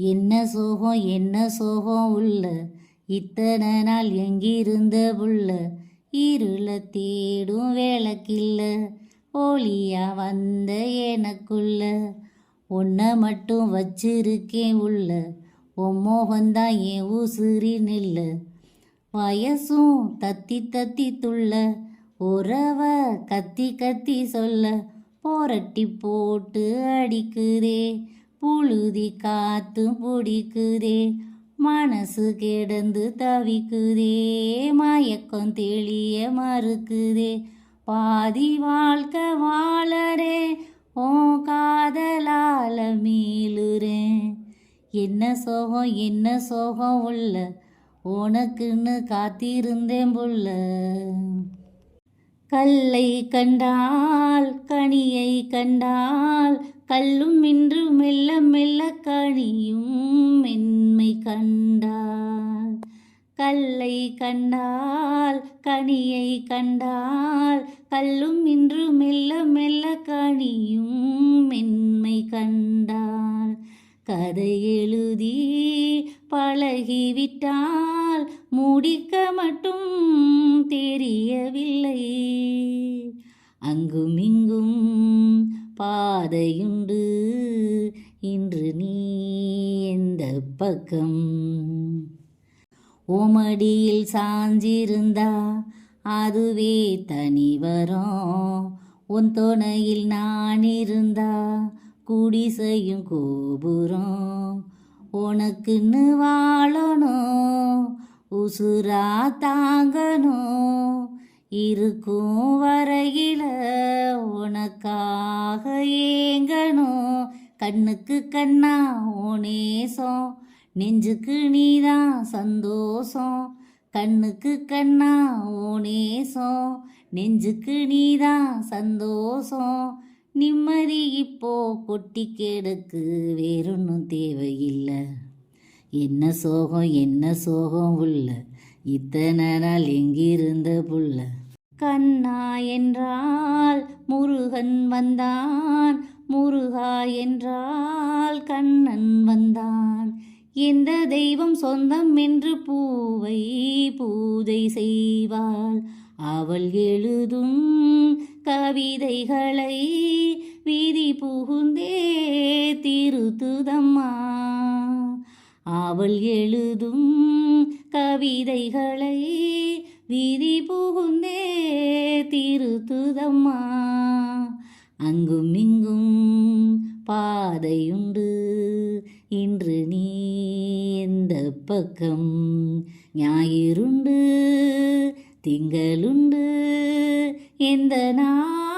என்ன சோகம் என்ன சோகம் உள்ள, இத்தனை நாள் எங்கிருந்த புள்ள, இருள தேடும் வேலைக்கில்ல, ஒளியா வந்த எனக்குள்ள, உன்னை மட்டும் வச்சிருக்கேன் உள்ள, உன் மோகந்தான் என் உசுரி நில்ல, வயசும் தத்தி தத்தி துள்ள, உறவ கத்தி கத்தி சொல்ல, போரட்டி போட்டு அடிக்குதே, புழுதி காத்தும் பிடிக்குதே, மனசு கிடந்து தவிக்குதே, மயக்கம் தெளிய மறுக்குதே, பாதி வாழ்க்கை வாழறே, ஓ காதலால மீளுறேன். என்ன சோகம் உள்ள, உனக்குன்னு காத்திருந்தேன் புள்ள. கல்லை கண்டால் கனியை கண்டால், கல்லும் இன்று மெல்ல மெல்ல கனியும் மென்மை கண்டால். கல்லை கண்டால் கனியை கண்டால், கல்லும் இன்று மெல்ல மெல்ல கனியும் மென்மை கண்டால். கதை எழுதி பழகிவிட்டால் முடிக்க மட்டும் தெரியவில்லை, அங்கும் இங்கும் பாதையுண்டு, இன்று நீ எந்த பக்கம். உமடியில் சாஞ்சிருந்தா அதுவே தனி வரும், உன் துணையில் நான் இருந்தா குடிசையும் கோபுரம். உனக்குன்னு வாழணும், உசுரா தாங்கணும், இருக்கும் வரையில உனக்காக ஏங்கணும். கண்ணுக்கு கண்ணா ஓ நேசம், நெஞ்சுக்கு நீதான் சந்தோஷம். கண்ணுக்கு கண்ணா ஓ நேசம், நெஞ்சுக்கு நீதான் சந்தோஷம். நிம்மதி இப்போ கொட்டி கிடக்கு, வேறொன்னும் தேவையில்லை. என்ன சோகம் உள்ள, இத்தனை நாள் எங்கிருந்த புள்ள. கண்ணா என்றால் முருகன் வந்தான், முருகா என்றால் கண்ணன் வந்தான். எந்த தெய்வம் சொந்தம் என்று பூவை பூஜை செய்வாள், அவள் எழுதும் கவிதைகளை விதி புகுந்தே திருத்துதம்மா. அவள் எழுதும் கவிதைகளை விதி புகுந்தே திருத்துதம்மா. அங்கும் இங்கும் பாதையுண்டு, இன்று நீ எந்த பக்கம். ஞாயிறுண்டு திங்களுண்டு, எந்த நாள்